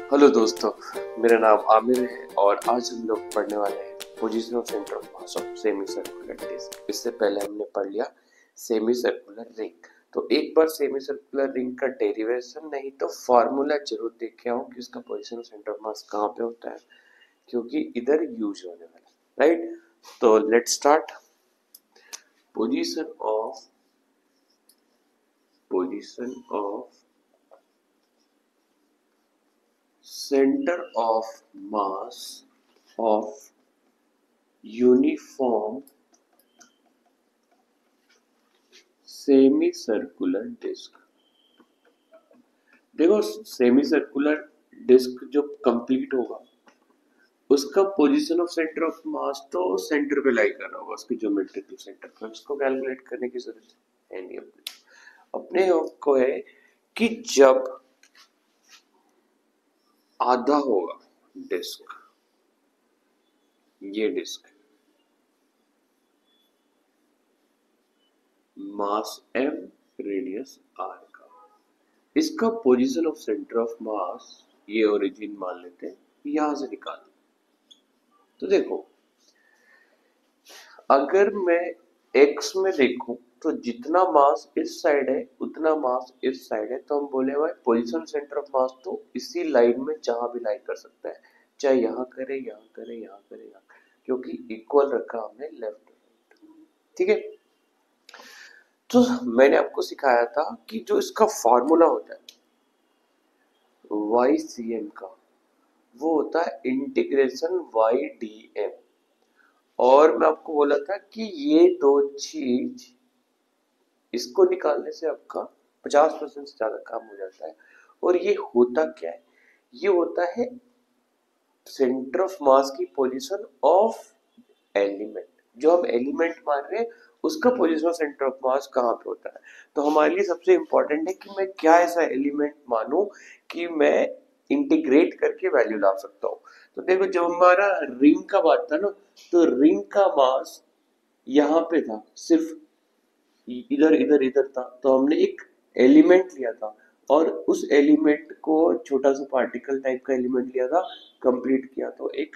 Hello दोस्तों, मेरा नाम आमिर है और आज हम लोग पढ़ने वाले हैं position of centre of mass of semi circular disc. इससे पहले हमने पढ़ लिया सेमी सर्कुलर रिंग। तो एक बार सेमी सर्कुलर रिंग का डेरिवेशन नहीं तो फॉर्मूला जरूर देख के आओ कि उसका पोजीशन ऑफ सेंटर ऑफ मास कहाँ पे होता है, क्योंकि इधर यूज होने वाला है, राइट। तो let's start. Position of center of mass of uniform semicircular disk। देखो, सेमी सर्कुलर डिस्क जो कंप्लीट होगा उसका पोजीशन ऑफ सेंटर ऑफ मास तो सेंटर पे लाई कर रहा होगा, उसके ज्योमेट्रिकल सेंटर पर। उसको कैलकुलेट करने की जरूरत है नहीं। अपने को है कि जब आधा होगा डिस्क, ये डिस्क मास m रेडियस r का, इसका पोजीशन ऑफ सेंटर ऑफ मास ये ओरिजिन मान लेते हैं, यहां से निकाल। तो देखो, अगर मैं x में देखूं तो जितना मास इस साइड है उतना मास इस साइड है, तो हम बोले भाई पोजीशन सेंटर ऑफ मास तो इसी लाइन में जहां भी लाई कर सकता है, चाहे यहां करे, यहां करे, यहां करे, यहां करे, क्योंकि इक्वल रखा हमने लेफ्ट राइट। ठीक है। तो मैंने आपको सिखाया था कि जो इसका फॉर्मूला होता है YCM का, वो होता है इंटीग्रेशन YDM। और मैं आपको बोला था कि ये दो चीज, इसको निकालने से आपका 50% से ज्यादा काम हो जाता है। और ये होता क्या है? ये होता है सेंटर ऑफ मास की पोजीशन ऑफ एलिमेंट। जो हम एलिमेंट मान रहे हैं उसका पोजीशन ऑफ सेंटर ऑफ मास कहाँ पे होता है। तो हमारे लिए सबसे इंपॉर्टेंट है कि मैं क्या ऐसा एलिमेंट मानूं कि मैं इंटीग्रेट करके वैल्यू ला सकता हूँ। तो देखो, जब हमारा रिंग का बात था ना, तो रिंग का मास यहाँ पे था, सिर्फ इधर इधर इधर था, तो हमने एक एलिमेंट लिया था और उस एलिमेंट को छोटा सा पार्टिकल टाइप का एलिमेंट लिया था, कंप्लीट किया, तो एक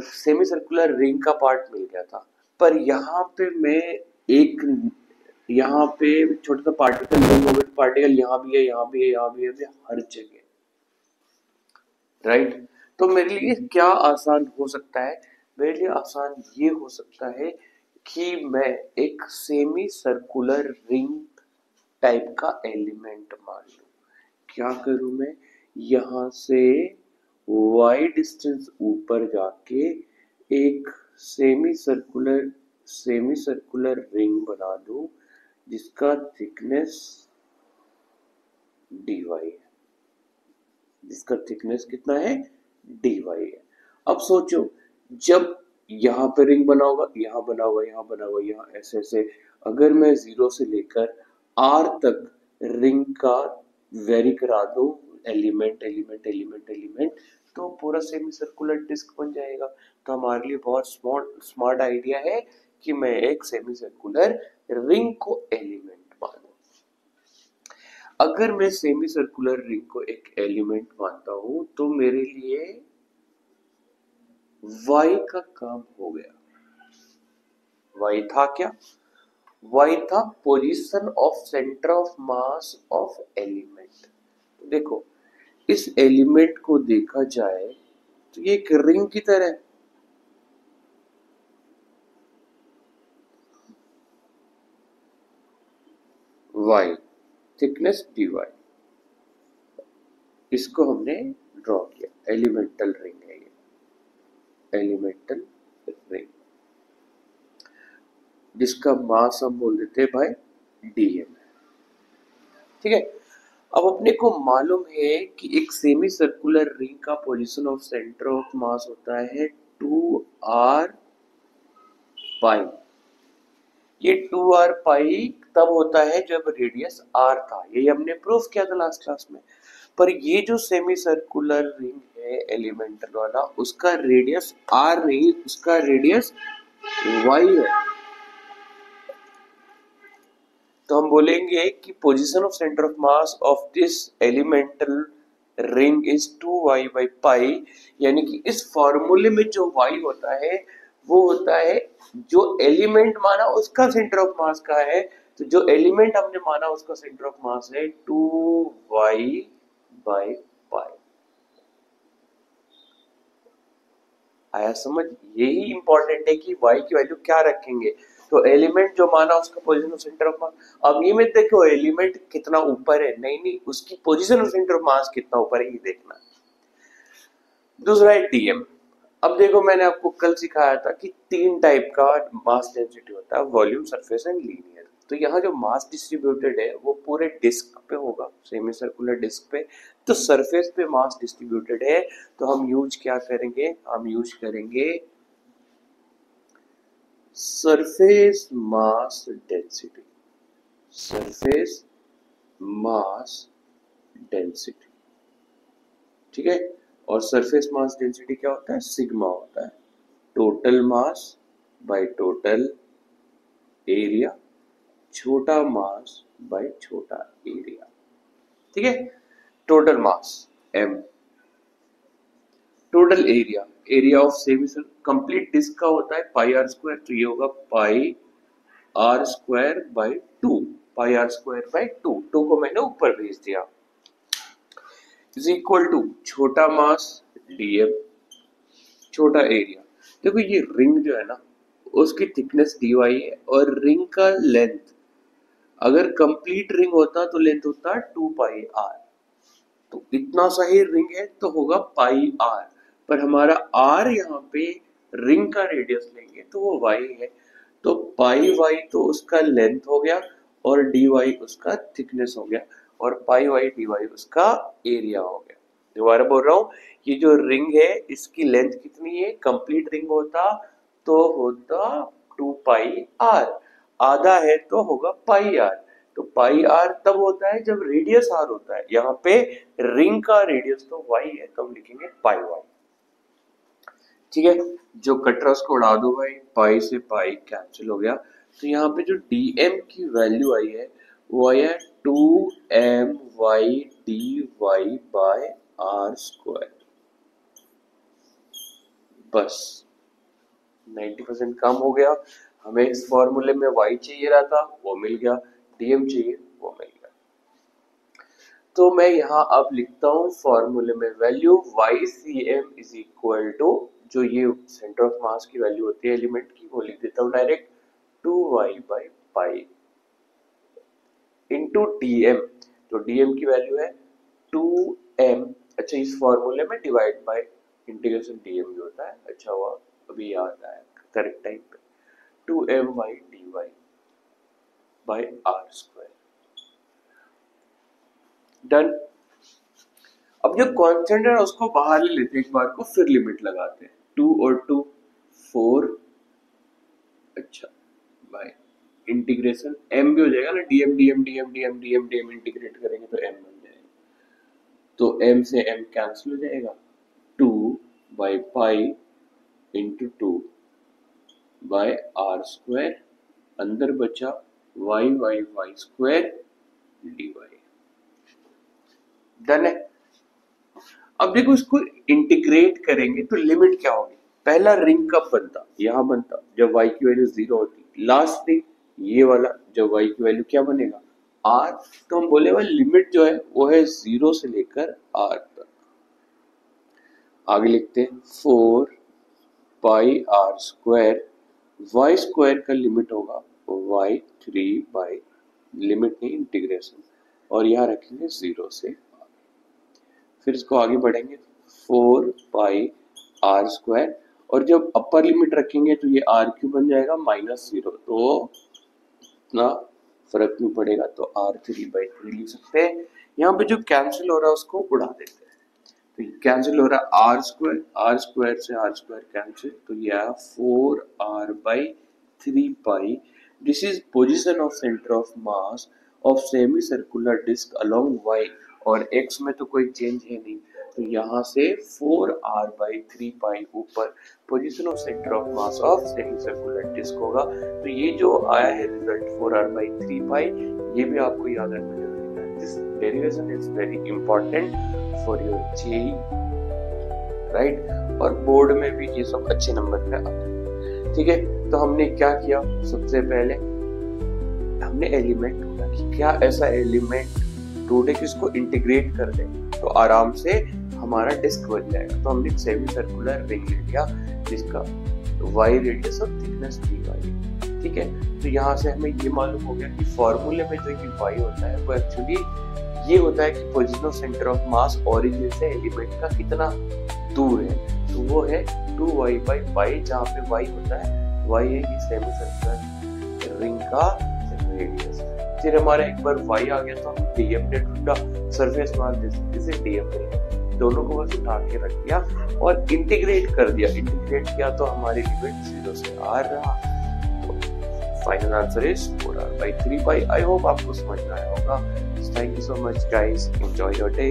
सेमी सर्कुलर रिंग का पार्ट मिल गया था। पर यहाँ पे मैं एक, यहाँ पे छोटा सा पार्टिकल रिंग हो गया, पार्टिकल यहाँ भी है, यहाँ भी है, यहाँ भी है, हर जगह, राइट। तो मेरे लिए क्या आसान हो सकता है? मेरे लिए आसान ये हो सकता है कि मैं एक सेमी सर्कुलर रिंग टाइप का एलिमेंट मान लूं। क्या करूं मैं? यहां से y डिस्टेंस ऊपर जाके एक सेमी सर्कुलर रिंग बना दूं जिसका थिकनेस dy है। जिसका थिकनेस कितना है? dy है। अब सोचो, जब यहाँ पे रिंग बना होगा, यहाँ बना होगा, यहाँ बना होगा, यहाँ ऐसे ऐसे, अगर मैं 0 से लेकर r तक रिंग का वेरी करा दूं, एलिमेंट एलिमेंट एलिमेंट एलिमेंट, तो पूरा सेमी सर्कुलर डिस्क बन जाएगा। तो हमारे लिए बहुत स्मार्ट आइडिया है कि मैं एक सेमी सर्कुलर रिंग को एलिमेंट मानूं। अगर मैं सेमी सर्कुलर रिंग को एक एलिमेंट मानता हूं तो मेरे लिए y का काम हो गया। y था क्या? y था position of centre of mass of element. देखो, इस एलिमेंट को देखा जाए तो ये एक रिंग की तरह है। y थिकनेस dy, इसको हमने ड्रॉ किया, एलिमेंटल रिंग है ये, एलिमेंटल रिंग, जिसका मास हम बोल देते हैं भाई dm। ठीक है। अब अपने को मालूम है कि एक सेमी सर्कुलर रिंग का पोजीशन ऑफ सेंटर ऑफ मास होता है 2r पाई। ये 2r पाई तब होता है जब रेडियस r था, ये हमने प्रूफ किया था लास्ट क्लास में। पर ये जो सेमी सर्कुलर रिंग है एलिमेंटल वाला, उसका रेडियस r नहीं, उसका रेडियस y है। तो हम बोलेंगे कि position of centre of mass of this elemental ring is 2y by पाई, यानी कि इस फॉर्मूले में जो y होता है वो होता है जो एलिमेंट माना उसका सेंटर ऑफ मास का है। तो जो एलिमेंट हमने माना उसका सेंटर ऑफ मास है 2y by पाई। आया समझ? यही इंपॉर्टेंट है कि y की वैल्यू क्या रखेंगे। तो एलिमेंट जो माना उसका पोजीशन ऑफ सेंटर ऑफ मास। अब ये मत देखो एलिमेंट कितना ऊपर है, नहीं नहीं, उसकी पोजीशन ऑफ सेंटर ऑफ मास कितना ऊपर है ये देखना। दूसरा है डीएम। अब देखो मैंने आपको कल सिखाया था कि तीन टाइप का मास डेंसिटी होता है, वॉल्यूम, सरफेस एंड लीनियर। तो यहाँ जो मास डिस्ट्रीब्यूटेड है वो पूरे डिस्क पे होगा, सेमी सर्कुलर डिस्क पे। तो सरफेस पे मास डिस्ट्रीब्यूटेड है, तो हम यूज क्या करेंगे, हम यूज करेंगे surface mass density. Surface mass density, ठीक है। और सरफेस मास डेंसिटी क्या होता है, सिग्मा होता है, total mass by total area, छोटा मास बाय छोटा एरिया, ठीक है। Total mass m, total area, area of semi complete disc का होता है पाई आर स्क्वायर, तो ये होगा pi r square by 2, pi r square by 2, 2 को मैंने ऊपर भेज दिया, इज इक्वल टू छोटा मास dm, छोटा एरिया। देखो ये रिंग जो है ना उसकी थिकनेस dy है, और रिंग का लेंथ अगर कंप्लीट रिंग होता तो लेंथ होता 2 पाई आर। तो इतना सा ही रिंग है तो होगा पाई आर, पर हमारा आर यहाँ पे रिंग का रेडियस लेंगे तो वो y है, तो पाई y तो उसका लेंथ हो गया और dy उसका थिकनेस हो गया, और पाई y dy उसका एरिया हो गया। दोबारा बोल रहा हूँ, ये जो रिंग है इसकी लेंथ कितनी है, कंप्लीट रिंग होता तो होता 2 पाई आर, आधा है तो होगा पाई आर। तो पाई आर तब होता है जब रेडियस आर होता है, यहाँ पे रिंग का रेडियस तो y है तो हम लिखेंगे पाई y, ठीक है। जो कट रहा उसको उड़ा दो भाई, पाई से पाई कैंसिल हो गया। तो यहाँ पे जो dm की वैल्यू आई है वो आई है 2my dy by r square. बस 90% कम हो गया। हमें इस फॉर्मूले में y चाहिए रहा था वो मिल गया, dm चाहिए वो मिल गया। तो मैं यहाँ अब लिखता हूँ फॉर्मूले में value YCM is equal to, जो ये सेंटर ऑफ मास की वैल्यू होती है एलिमेंट की वो लिख देता हूँ direct 2y by pi into DM. तो डीएम की वैल्यू है 2m। अच्छा इस फॉर्मूले में डिवाइड बाय इंटीग्रेशन डीएम भी होता है, अच्छा हुआ अभी याद आया करेक्ट टाइम पे, 2m by dy by r square. Done. अब जो कांस्टेंट है उसको बाहर ले लेते हैं एक बार को, फिर लिमिट लगाते हैं, 2 और 2 4, अच्छा बाय इंटीग्रेशन m भी हो जाएगा ना, dm dm dm dm dm dm integrate करेंगे तो m बन जाएगा, तो m से m कैंसिल हो जाएगा, 2 by pi into 2 by r square, अंदर बचा y y y square dy। Done है। अब देखो इसको इंटीग्रेट करेंगे तो लिमिट क्या होगी, पहला रिंग कब बनता, यहां बनता जब y की वैल्यू 0 होती, लास्ट रिंग ये वाला जब y की वैल्यू क्या बनेगा r। तो हम बोले भाई लिमिट जो है वो है 0 से लेकर r तक। आगे लिखते हैं 4 पाई आर स्क्वायर, y स्क्वायर का लिमिट होगा y 3 बाई, लिमिट नहीं इंटीग्रेशन, और यहाँ रखेंगे 0 से, फिर इसको आगे बढ़ेंगे 4 पाई आर स्क्वायर, और जब अपर लिमिट रखेंगे तो ये आर क्यूब बन जाएगा -0, तो इतना फर्क नहीं पड़ेगा, तो r3/3 लिख सकते हैं। यहाँ पे जो कैंसिल हो रहा है उसको उड़ा देते हैं, तो ये कैंसिल हो रहा है आर स्क्वायर से आर स्क्वायर कैंसिल, तो ये आया 4r/3 pi. This is position of centre of mass of semi circular disc along y, और x में तो कोई चेंज है नहीं, तो यहाँ से 4r/3 पाई ऊपर position of centre of mass of semi circular disc होगा। तो ये जो आया है रिजल्ट 4r/3 पाई, ये भी आपको याद रखना जरूरी है। This derivation is very important for your JEE, right. और बोर्ड में भी ये सब अच्छे नंबर पे आते हैं, ठीक है। तो हमने क्या किया, सबसे पहले हमने एलिमेंट ढूंढा कि क्या ऐसा एलिमेंट ढूंढे कि इसको इंटीग्रेट कर दे तो आराम से हमारा डिस्क बन जाएगा। तो हमने एक सेमी सर्कुलर रिंग ले लिया जिसका वाई रेडियस और थिकनेस dy, ठीक है। तो यहाँ से हमें ये मालूम हो गया कि फॉर्मूले में जो ये y होता है वो एक्चुअली ये होता है कि position of centre of mass origin से एलिमेंट का कितना दूर है। तो वो है 2y/y, जहाँ पे y होता है, y है ये सेमी सर्कुलर रिंग का रेडियस। फिर हमारा एक बार y आ गया तो हम dm ने ढूंढा, सरफेस मास जिसे dm है, दोनों को बस उठा के रख दिया और इंटीग्रेट कर दिया। इंटीग्रेट किया तो हमारी लिमिट 0 से r रहा। Final answer is 4r/3 pi. I hope आपको समझ में आया होगा। Thank you so much guys, enjoy your day.